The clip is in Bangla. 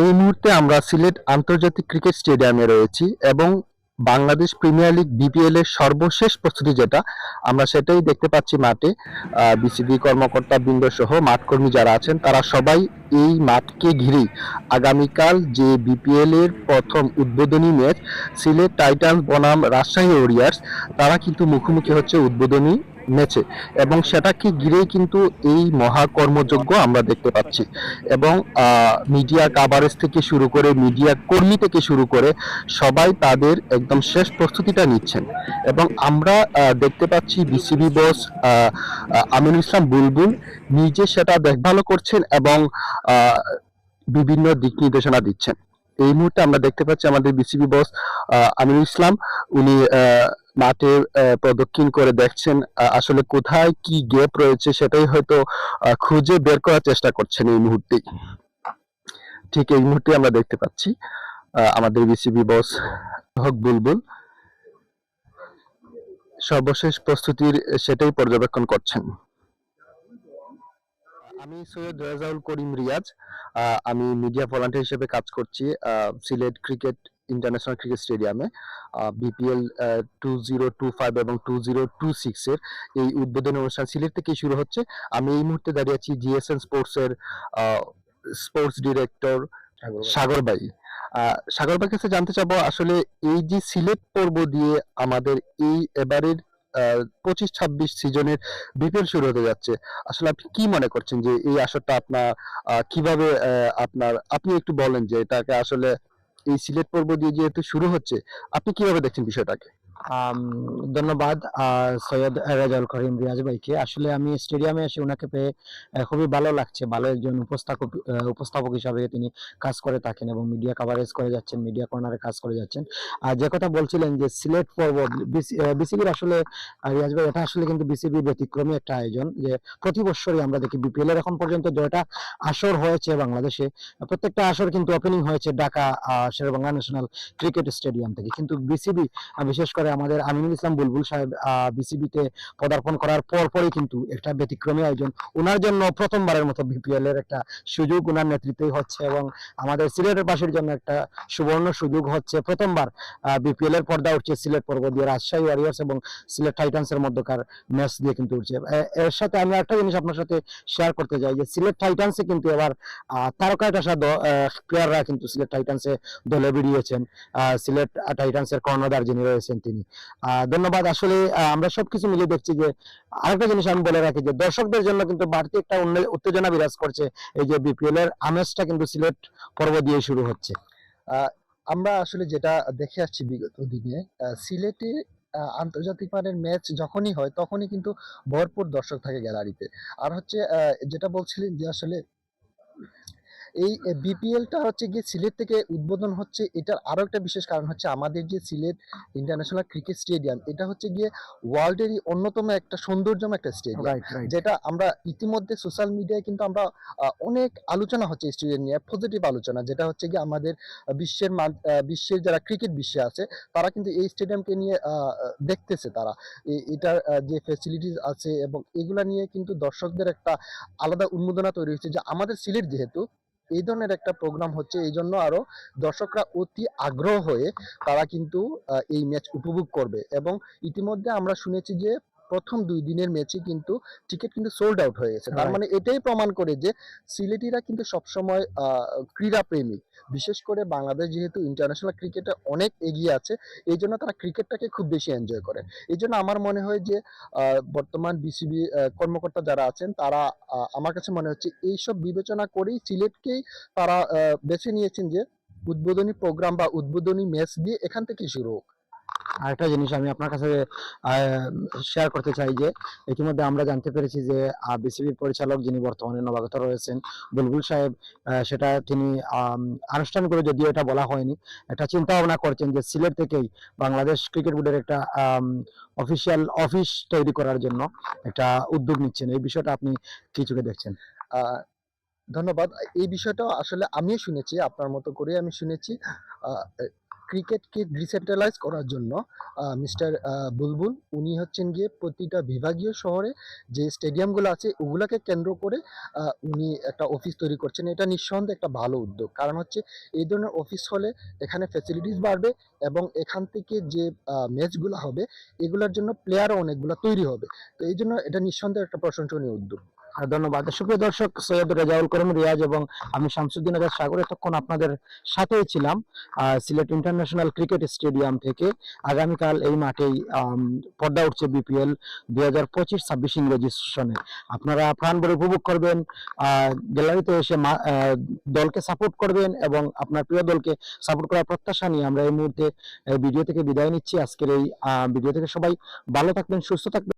এই মুহূর্তে আমরা সিলেট আন্তর্জাতিক ক্রিকেট স্টেডিয়ামে রয়েছি এবং বাংলাদেশ প্রিমিয়ার লিগ বিপিএল এর সর্বশেষ প্রস্তুতি যেটা আমরা সেটাই দেখতে পাচ্ছি মাঠে। বিসিবি কর্মকর্তা বৃন্দ সহ মাঠকর্মী যারা আছেন তারা সবাই এই মাঠকে ঘিরেই আগামীকাল যে বিপিএল এর প্রথম উদ্বোধনী ম্যাচ সিলেট টাইটান্স বনাম রাজশাহী ওরিয়ার্স, তারা কিন্তু মুখোমুখি হচ্ছে উদ্বোধনী ম্যাচে এবং সেটাকে ঘিরেই কিন্তু এই মহা কর্মযজ্ঞ আমরা দেখতে পাচ্ছি। এবং মিডিয়া কাভারেজ থেকে শুরু করে মিডিয়া কর্মী থেকে শুরু করে সবাই তাদের একদম শেষ প্রস্তুতিটা নিচ্ছেন এবং আমরা দেখতে পাচ্ছি বিসিবি বস আমিনুল ইসলাম বুলবুল নিজে সেটা দেখভালও করছেন এবং বিভিন্ন দিক নির্দেশনা দিচ্ছেন। এই মুহূর্তে আমরা দেখতে পাচ্ছি আমাদের বিসিবি বস আমিনুল ইসলাম, উনি মাঠে প্রদক্ষিণ করে দেখছেন আসলে কোথায় কি গ্যাপ রয়েছে সেটাই হয়তো খুঁজে বের করার চেষ্টা করছেন এই মুহূর্তেই। ঠিক এই মুহূর্তে আমরা দেখতে পাচ্ছি আমাদের বিসিবি বস হক বুলবুল সর্বশেষ প্রস্তুতির সেটাই পর্যবেক্ষণ করছেন। আমি সৈয়দ রেজাউল করিম রিয়াজ, আমি মিডিয়া ভলান্টিয়ার হিসেবে কাজ করছি সিলেট ক্রিকেট ইন্টারন্যাশনাল ক্রিকেট স্টেডিয়ামে। বিপিএল 2025 এবং 2026 এর এই উদ্বোধনী অনুষ্ঠান সিলেট থেকে শুরু হচ্ছে। আমি এই মুহূর্তে দাঁড়িয়ে আছি জিএসএন স্পোর্টস এর স্পোর্টস ডিরেক্টর সাগর ভাই। সাগর ভাইয়ের কাছে জানতে চাবো আসলে এই যে সিলেট পর্ব দিয়ে আমাদের এই এবারের 25-26 সিজনের বিপিএল শুরু হতে যাচ্ছে, আসলে আপনি কি মনে করছেন যে এই আসরটা আপনার কিভাবে আপনি একটু বলেন যে এটাকে আসলে এই সিলেট পর্ব দিয়ে যেহেতু শুরু হচ্ছে, আপনি কিভাবে দেখছেন বিষয়টাকে? আম ধন্যবাদ সৈয়দ রেজাউল করিম রিয়াজ ভাইকে। আসলে আমি স্টেডিয়ামে এসে উনাকে পেয়ে খুবই ভালো লাগছে। ভালো একজন উপস্থাপক হিসাবে তিনি কাজ করে থাকেন এবং মিডিয়া কভারেজ করে যাচ্ছেন, মিডিয়া কর্নারে কাজ করে যাচ্ছেন। আর যে কথা বলছিলেন যে সিলেট পর্ব বিসিবির আসলে রিয়াজ ভাই, এটা আসলে কিন্তু বিসিবির ব্যতিক্রমী একটা আয়োজন যে প্রতি বছরই আমরা দেখি বিপিএল এর এখন পর্যন্ত যেটা আসর হয়েছে বাংলাদেশে, প্রত্যেকটা আসর কিন্তু ওপেনিং হয়েছে Dhaka Sher-e-Bangla national cricket stadium থেকে। কিন্তু বিসিবি বিশেষ করে আমাদের আমিনুল ইসলাম বুলবুল সাহেব বিসিবিতে পদার্পণ করার পরপরই কিন্তু একটা ব্যতিক্রমী আয়োজন ওনার জন্য প্রথমবারের মতো বিপিএল এর একটা সুযোগ ওনার নেতৃত্বেই হচ্ছে এবং আমাদের সিলেটের বাসীর জন্য একটা সুবর্ণ সুযোগ হচ্ছে। প্রথমবার বিপিএল এর পর্দা উঠছে সিলেট পর্ব দিয়ে রাজশাহী ওয়ারিয়র্স এবং সিলেট টাইটান্স এর মধ্যকার ম্যাচ দিয়ে কিন্তু উঠছে। এর সাথে আমি একটা জিনিস আপনার সাথে শেয়ার করতে চাই যে সিলেট টাইটান্সে কিন্তু এবার তারকাটা প্লেয়াররা কিন্তু সিলেট টাইটান্সে দলে বেরিয়েছেন। সিলেট টাইটান্সের কর্ণধার যিনি রয়েছেন তিনি। ধন্যবাদ। আসলে আমরা সবকিছু মিলে দেখছি যে আরেকটা জিনিস আমি বলে রাখি যে দর্শকদের জন্য কিন্তু বাড়তি একটা উত্তেজনা বিরাজ করছে। এই যে বিপিএল এর আমেজটা কিন্তু সিলেট পর্ব দিয়ে শুরু হচ্ছে। আমরা আসলে যেটা দেখে আসছি বিগত দিনে সিলেটে আন্তর্জাতিক মানের ম্যাচ যখনই হয় তখনই কিন্তু ভরপুর দর্শক থাকে গ্যালারিতে। আর হচ্ছে যেটা বলছিলেন যে আসলে এই বিপিএলটা হচ্ছে গিয়ে সিলেট থেকে উদ্বোধন হচ্ছে, এটার আরো একটা বিশেষ কারণ হচ্ছে আমাদের যে সিলেট ইন্টারন্যাশনাল ক্রিকেট স্টেডিয়াম, এটা হচ্ছে গিয়ে ওয়ার্ল্ডেরই অন্যতম একটা সৌন্দর্যম একটা স্টেডিয়াম, যেটা আমরা ইতিমধ্যে সোশ্যাল মিডিয়ায় কিন্তু আমরা অনেক আলোচনা হচ্ছে স্টেডিয়াম নিয়ে, পজিটিভ আলোচনা, যেটা হচ্ছে গিয়ে আমাদের বিশ্বের যারা ক্রিকেট বিশ্বে আছে তারা কিন্তু এই স্টেডিয়ামকে নিয়ে দেখতেছে, তারা এটার যে ফ্যাসিলিটিস আছে এবং এগুলা নিয়ে কিন্তু দর্শকদের একটা আলাদা উন্মাদনা তৈরি হয়েছে যে আমাদের সিলেট যেহেতু এই ধরনের একটা প্রোগ্রাম হচ্ছে, এই জন্য আরো দর্শকরা অতি আগ্রহ হয়ে তারা কিন্তু এই ম্যাচ উপভোগ করবে। এবং ইতিমধ্যে আমরা শুনেছি যে প্রথম 2 দিনের ম্যাচে কিন্তু টিকিট কিন্তু সোল্ড আউট হয়ে গেছে। তার মানে এটাই প্রমাণ করে যে সিলেটিরা কিন্তু সবসময় ক্রীড়া প্রেমিক, বিশেষ করে বাংলাদেশ যেহেতু ইন্টারন্যাশনাল ক্রিকেটে অনেক এগিয়ে আছে, এই জন্য তারা ক্রিকেটটাকে খুব বেশি এনজয় করে। এই জন্য আমার মনে হয় যে বর্তমান বিসিবি কর্মকর্তা যারা আছেন তারা, আমার কাছে মনে হচ্ছে এইসব বিবেচনা করেই সিলেটকেই তারা বেছে নিয়েছেন যে উদ্বোধনী প্রোগ্রাম বা উদ্বোধনী ম্যাচ দিয়ে এখান থেকে শুরু হোক। আরেকটা জিনিস আমি আপনার কাছে শেয়ার করতে চাই যে ইতিমধ্যে আমরা জানতে পেরেছি যে বিসিবির পরিচালক যিনি বর্তমানে নবাগত রয়েছেন বুলবুল সাহেব, সেটা তিনি আনুষ্ঠানিকভাবে যদিও এটা বলা হয়নি, একটা চিন্তা ভাবনা করছেন যে সিলেট থেকেই বাংলাদেশ ক্রিকেট বোর্ডের একটা অফিসিয়াল অফিস তৈরি করার জন্য একটা উদ্যোগ নিচ্ছেন। এই বিষয়টা আপনি কি চোখে দেখছেন? ধন্যবাদ। এই বিষয়টা আসলে আমিও শুনেছি, আপনার মতো করে আমি শুনেছি। ক্রিকেটকে ডিসেন্ট্রালাইজ করার জন্য মিস্টার বুলবুল উনি হচ্ছেন গিয়ে প্রতিটা বিভাগীয় শহরে যে স্টেডিয়ামগুলো আছে ওগুলাকে কেন্দ্র করে উনি একটা অফিস তৈরি করছেন। এটা নিঃসন্দেহে একটা ভালো উদ্যোগ। কারণ হচ্ছে এই ধরনের অফিস হলে এখানে ফ্যাসিলিটিস বাড়বে এবং এখান থেকে যে ম্যাচগুলো হবে এগুলোর জন্য প্লেয়ারও অনেকগুলো তৈরি হবে। তো এই জন্য এটা নিঃসন্দেহে একটা প্রশংসনীয় উদ্যোগ। ধন্যবাদ। সুপ্রিয় দর্শক, সৈয়দ রেজাউল করিম রিয়াজ এবং আমি শামসুদ্দিন আজাদ সাগর এতক্ষণ আপনাদের সাথেই ছিলাম সিলেট ইন্টারন্যাশনাল ক্রিকেট স্টেডিয়াম থেকে। আগামীকাল এই মাঠেই পর্দা উঠছে বিপিএল 2025-26 ইংরেজি সেশনে। আপনারা প্রাণ ভরে উপভোগ করবেন, গ্যালারিতে এসে দলকে সাপোর্ট করবেন এবং আপনার প্রিয় দলকে সাপোর্ট করার প্রত্যাশা নিয়ে আমরা এই মুহূর্তে ভিডিও থেকে বিদায় নিচ্ছি। আজকের এই ভিডিও থেকে সবাই ভালো থাকবেন, সুস্থ থাকবেন।